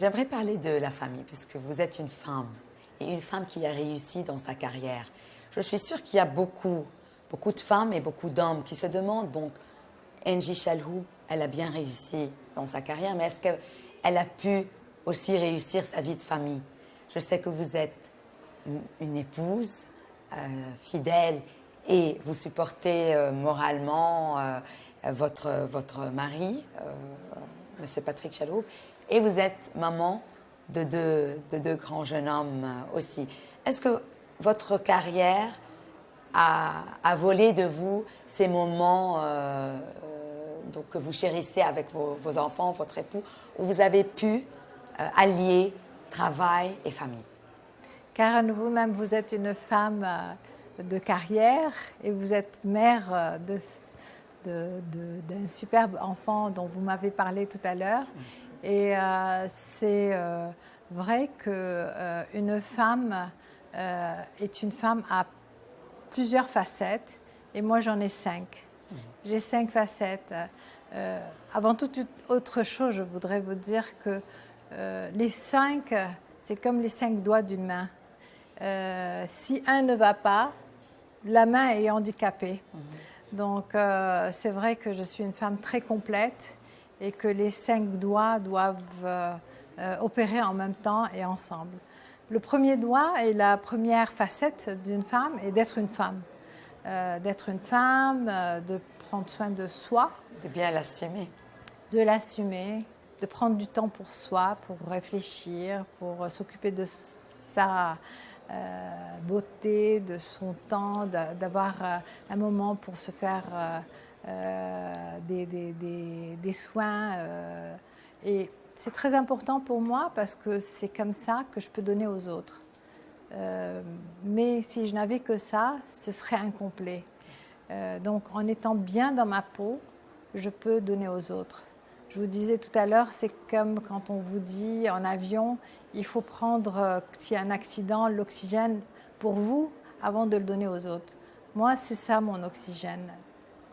J'aimerais parler de la famille, puisque vous êtes une femme, et une femme qui a réussi dans sa carrière. Je suis sûre qu'il y a beaucoup de femmes et beaucoup d'hommes qui se demandent, bon, Angie Chalhoub, elle a bien réussi dans sa carrière, mais est-ce qu'elle a pu aussi réussir sa vie de famille? Je sais que vous êtes une épouse fidèle et vous supportez moralement votre mari, Monsieur Patrick Chalhoub, et vous êtes maman de deux grands jeunes hommes aussi. Est-ce que votre carrière a volé de vous ces moments donc, que vous chérissez avec vos enfants, votre époux, où vous avez pu allier travail et famille? Karen, vous-même, vous êtes une femme de carrière et vous êtes mère d'un superbe enfant dont vous m'avez parlé tout à l'heure. Et c'est vrai qu'une femme est une femme à plusieurs facettes, et moi j'en ai 5. J'ai 5 facettes. Avant toute autre chose, je voudrais vous dire que les 5, c'est comme les 5 doigts d'une main. Si un ne va pas, la main est handicapée. Donc c'est vrai que je suis une femme très complète et que les 5 doigts doivent opérer en même temps et ensemble. Le premier doigt et la première facette d'une femme est d'être une femme. De prendre soin de soi. De bien l'assumer. De l'assumer, de prendre du temps pour soi, pour réfléchir, pour s'occuper de sa beauté, de son temps, d'avoir un moment pour se faire des soins. Et c'est très important pour moi parce que c'est comme ça que je peux donner aux autres. Mais si je n'avais que ça, ce serait incomplet. Donc en étant bien dans ma peau, je peux donner aux autres. Je vous disais tout à l'heure, c'est comme quand on vous dit en avion, il faut prendre, s'il y a un accident, l'oxygène pour vous avant de le donner aux autres. Moi, c'est ça mon oxygène.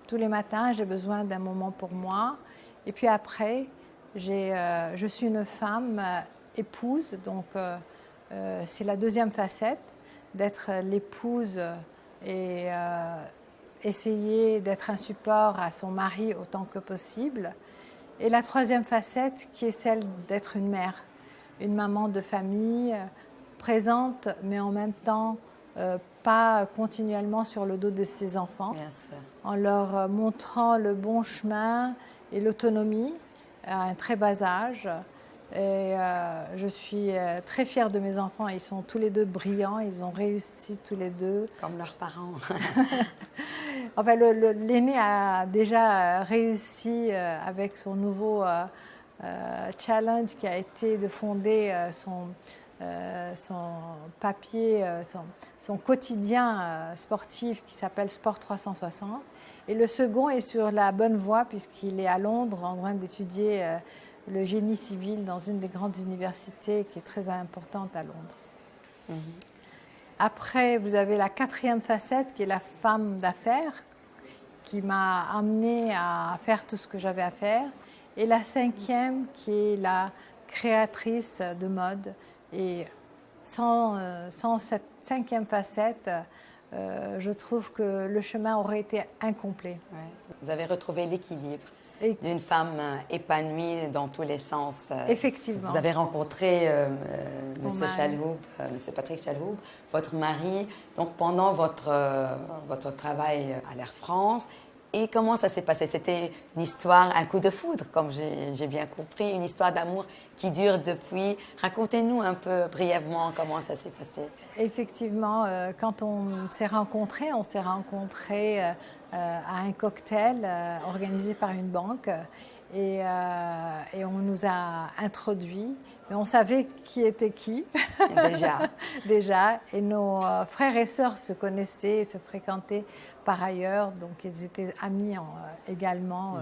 Tous les matins, j'ai besoin d'un moment pour moi. Et puis après, je suis une femme épouse, donc c'est la deuxième facette, d'être l'épouse et essayer d'être un support à son mari autant que possible. Et la troisième facette qui est celle d'être une mère, une maman de famille, présente mais en même temps pas continuellement sur le dos de ses enfants, Bien sûr. en leur montrant le bon chemin et l'autonomie à un très bas âge. Et je suis très fière de mes enfants, ils sont tous les deux brillants, ils ont réussi tous les deux. Comme leurs parents. Enfin, l'aîné a déjà réussi avec son nouveau challenge qui a été de fonder son papier, son quotidien sportif qui s'appelle Sport 360. Et le second est sur la bonne voie puisqu'il est à Londres en train d'étudier le génie civil dans une des grandes universités qui est très importante à Londres. Après, vous avez la quatrième facette qui est la femme d'affaires qui m'a amenée à faire tout ce que j'avais à faire. Et la cinquième qui est la créatrice de mode. Et sans cette cinquième facette, je trouve que le chemin aurait été incomplet. Ouais. Vous avez retrouvé l'équilibre Et d'une femme épanouie dans tous les sens. effectivement. Vous avez rencontré Mon Monsieur mari. Chalhoub, Monsieur Patrick Chalhoub, votre mari, donc pendant votre travail à l'Air France. Et comment ça s'est passé? C'était une histoire, un coup de foudre, comme j'ai bien compris, une histoire d'amour qui dure depuis. Racontez-nous un peu brièvement comment ça s'est passé. Effectivement, quand on s'est rencontrés à un cocktail organisé par une banque et on nous a introduits, mais on savait qui était qui. Déjà. Déjà, et nos frères et sœurs se connaissaient et se fréquentaient par ailleurs, donc ils étaient amis également.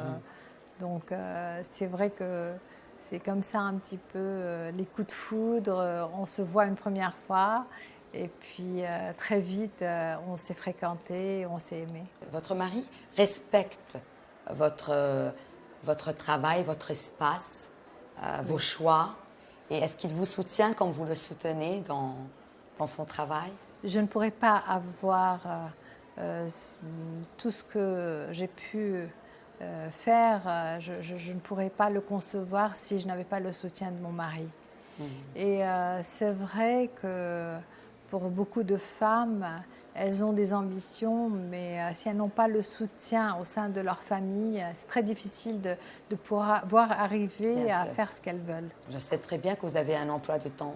Donc c'est vrai que c'est comme ça un petit peu les coups de foudre. On se voit une première fois et puis très vite on s'est fréquentés, on s'est aimés. Votre mari respecte votre travail, votre espace, vos choix. Et est-ce qu'il vous soutient comme vous le soutenez dans son travail? Je ne pourrais pas avoir tout ce que j'ai pu faire, je ne pourrais pas le concevoir si je n'avais pas le soutien de mon mari. Et c'est vrai que pour beaucoup de femmes, elles ont des ambitions, mais si elles n'ont pas le soutien au sein de leur famille, c'est très difficile de pouvoir arriver Bien à sûr. faire ce qu'elles veulent. Je sais très bien que vous avez un emploi de temps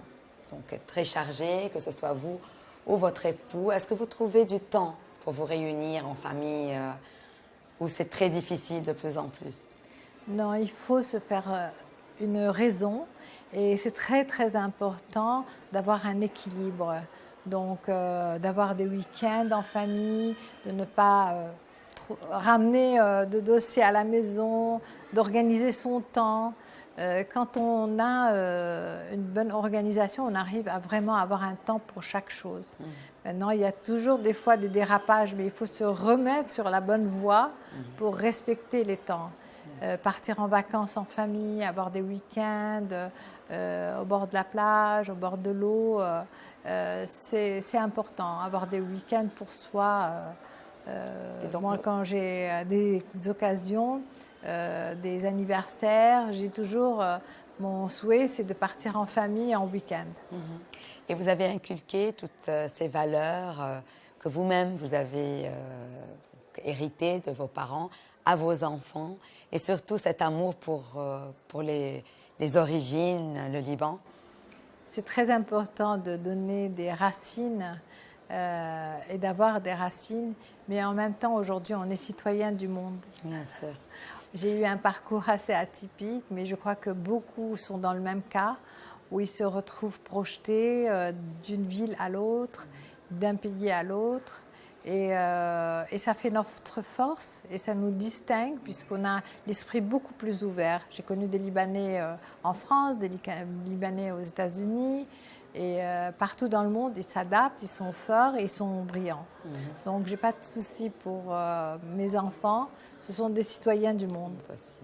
donc très chargé, que ce soit vous ou votre époux. Est-ce que vous trouvez du temps pour vous réunir en famille ou c'est très difficile de plus en plus? Non, il faut se faire une raison et c'est très très important d'avoir un équilibre. Donc d'avoir des week-ends en famille, de ne pas ramener de dossiers à la maison, d'organiser son temps. Quand on a une bonne organisation, on arrive à vraiment avoir un temps pour chaque chose. Maintenant, il y a toujours des fois des dérapages, mais il faut se remettre sur la bonne voie pour respecter les temps. Partir en vacances en famille, avoir des week-ends au bord de la plage, au bord de l'eau, c'est important. Avoir des week-ends pour soi. donc, Moi, quand j'ai des occasions, des anniversaires, j'ai toujours mon souhait, c'est de partir en famille en week-end. Et vous avez inculqué toutes ces valeurs que vous-même vous avez héritées de vos parents à vos enfants et surtout cet amour pour les origines, le Liban. C'est très important de donner des racines et d'avoir des racines, mais en même temps, aujourd'hui, on est citoyen du monde. Bien sûr. J'ai eu un parcours assez atypique, mais je crois que beaucoup sont dans le même cas, où ils se retrouvent projetés d'une ville à l'autre, d'un pays à l'autre. Et ça fait notre force et ça nous distingue puisqu'on a l'esprit beaucoup plus ouvert. J'ai connu des Libanais en France, des Libanais aux États-Unis et partout dans le monde, ils s'adaptent, ils sont forts et ils sont brillants. Donc je n'ai pas de souci pour mes enfants, ce sont des citoyens du monde. aussi.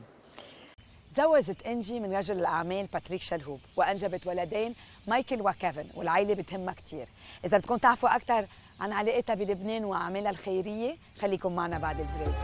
تزوجت إنجي من رجل الأعمال باتريك شلهوب وأنجبت ولدين مايكل وكيفن والعائلة بتهمها كتير. إذا بدكم تعرفوا أكثر عن علاقتها بلبنان وأعمالها الخيرية. خليكم معنا بعد البريك.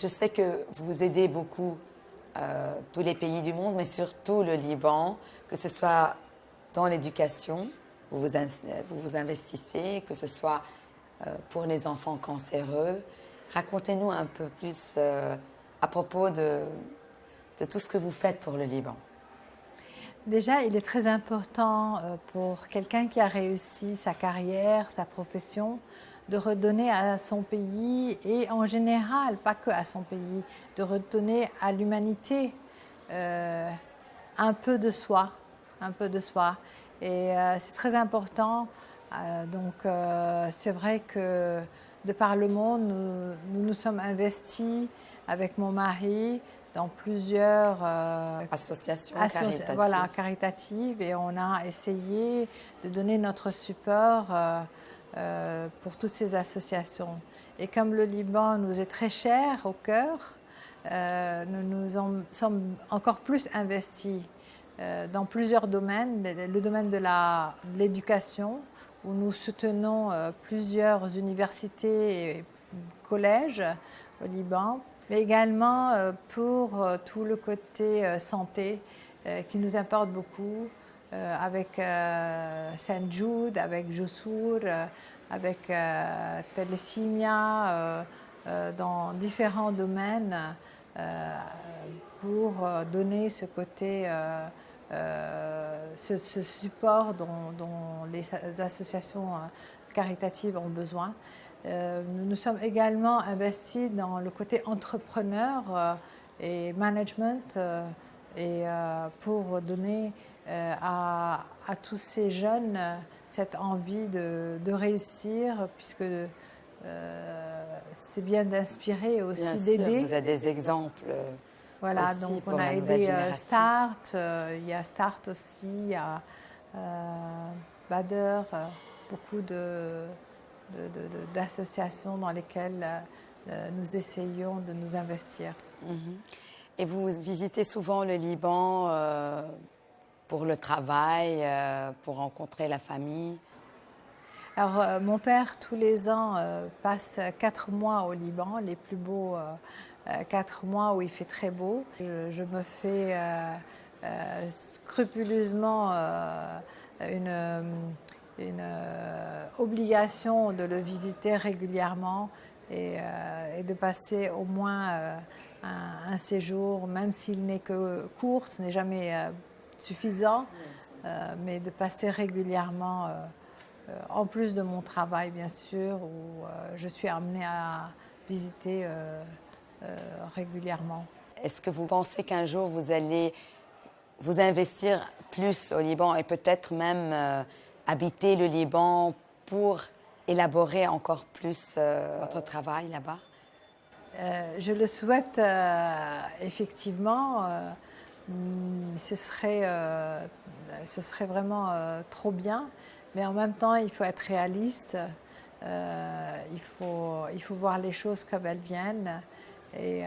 Je sais que vous aidez beaucoup tous les pays du monde, mais surtout le Liban, que ce soit dans l'éducation, vous investissez, que ce soit pour les enfants cancéreux. Racontez-nous un peu plus à propos de tout ce que vous faites pour le Liban. Déjà, il est très important pour quelqu'un qui a réussi sa carrière, sa profession, de redonner à son pays et en général, pas que à son pays, de redonner à l'humanité un peu de soi, un peu de soi. Et c'est très important. C'est vrai que de par le monde, nous sommes investis avec mon mari dans plusieurs associations caritatives. Voilà, caritatives, et on a essayé de donner notre support pour toutes ces associations. Et comme le Liban nous est très cher au cœur, sommes encore plus investis dans plusieurs domaines. Le domaine de l'éducation, où nous soutenons plusieurs universités et collèges au Liban, mais également pour tout le côté santé qui nous importe beaucoup, avec Saint Jude, avec Joussour, avec Téléssémia, dans différents domaines pour donner ce côté, ce support dont les associations caritatives ont besoin. Nous sommes également investis dans le côté entrepreneur et management pour donner à tous ces jeunes cette envie de réussir, puisque c'est bien d'inspirer aussi, d'aider. Vous avez des exemples. Voilà, aussi donc pour on a la nouvelle aidé génération. Start, il y a Start aussi, il y a Bader, beaucoup d'associations dans lesquelles nous essayons de nous investir. Et vous visitez souvent le Liban pour le travail, pour rencontrer la famille? Alors, mon père, tous les ans, passe 4 mois au Liban, les plus beaux 4 mois où il fait très beau. Je me fais scrupuleusement une obligation de le visiter régulièrement et de passer au moins un séjour, même s'il n'est que court, ce n'est jamais suffisant, mais de passer régulièrement, en plus de mon travail bien sûr, où je suis amenée à visiter régulièrement. Est-ce que vous pensez qu'un jour vous allez vous investir plus au Liban et peut-être même habiter le Liban pour élaborer encore plus votre travail là-bas? Je le souhaite effectivement. Ce serait vraiment trop bien, mais en même temps, il faut être réaliste. Il faut voir les choses comme elles viennent. Et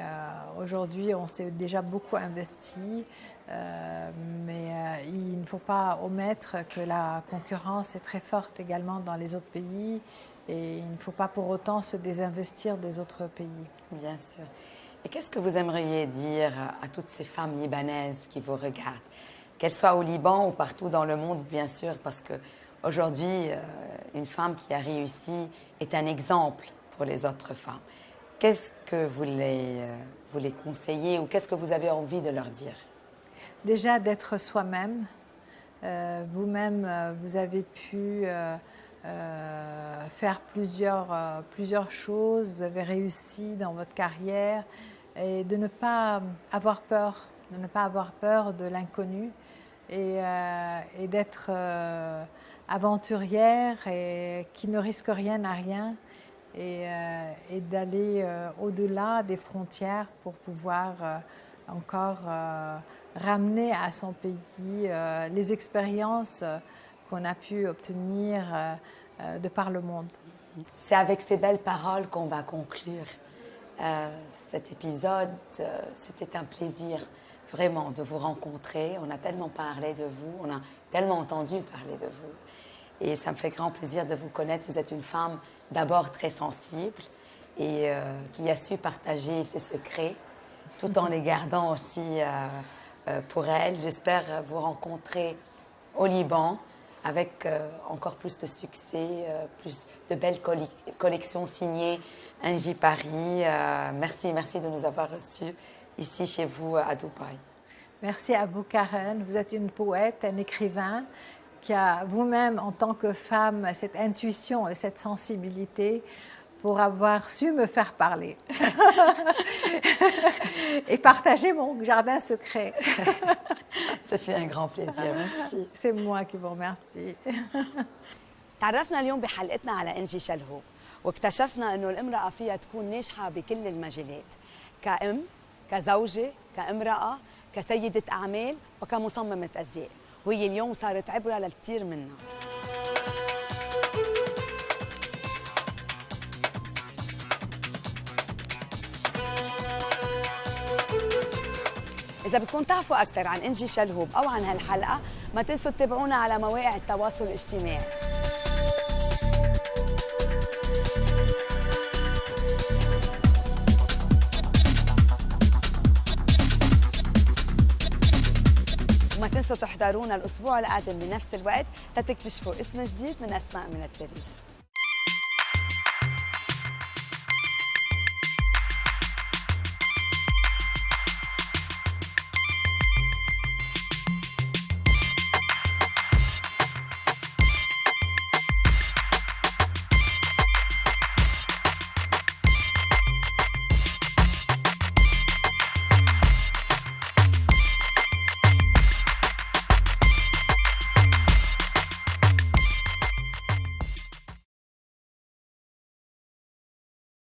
aujourd'hui, on s'est déjà beaucoup investi, mais il ne faut pas omettre que la concurrence est très forte également dans les autres pays et il ne faut pas pour autant se désinvestir des autres pays. Bien sûr. Et qu'est-ce que vous aimeriez dire à toutes ces femmes libanaises qui vous regardent, qu'elles soient au Liban ou partout dans le monde, bien sûr, parce qu'aujourd'hui, une femme qui a réussi est un exemple pour les autres femmes. Qu'est-ce que vous les conseillez ou qu'est-ce que vous avez envie de leur dire? Déjà d'être soi-même. Vous-même, vous avez pu faire plusieurs choses, vous avez réussi dans votre carrière et de ne pas avoir peur, de l'inconnu et d'être aventurière et qui ne risque rien à rien et d'aller au-delà des frontières pour pouvoir encore ramener à son pays les expériences qu'on a pu obtenir de par le monde. C'est avec ces belles paroles qu'on va conclure cet épisode. C'était un plaisir vraiment de vous rencontrer. On a tellement parlé de vous, on a tellement entendu parler de vous. Et ça me fait grand plaisir de vous connaître. Vous êtes une femme d'abord très sensible et qui a su partager ses secrets tout en les gardant aussi pour elle. J'espère vous rencontrer au Liban avec encore plus de succès, plus de belles collections signées Angie Paris. Merci de nous avoir reçus ici chez vous à Dubaï. Merci à vous, Karen. Vous êtes une poète, un écrivain qui a vous-même, en tant que femme, cette intuition et cette sensibilité pour avoir su me faire parler et partager mon jardin secret. Ça fait un grand plaisir, merci. C'est moi qui vous remercie. تعرفنا اليوم بحلقتنا على إنجي شلهوب واكتشفنا إنه الامرأة فيها تكون ناجحة بكل المجالات كأم، كزوجة، كامرأة، كسيدة أعمال وكمصممة أزياء وهي اليوم صارت عبرة للكثير منا. إذا بدكم تعرفوا أكثر عن إنجي شلهوب أو عن هالحلقة ما تنسوا تتابعونا على مواقع التواصل الاجتماعي. وما تنسوا تحضرونا الأسبوع القادم بنفس الوقت تكتشفوا اسم جديد من أسماء من التاريخ.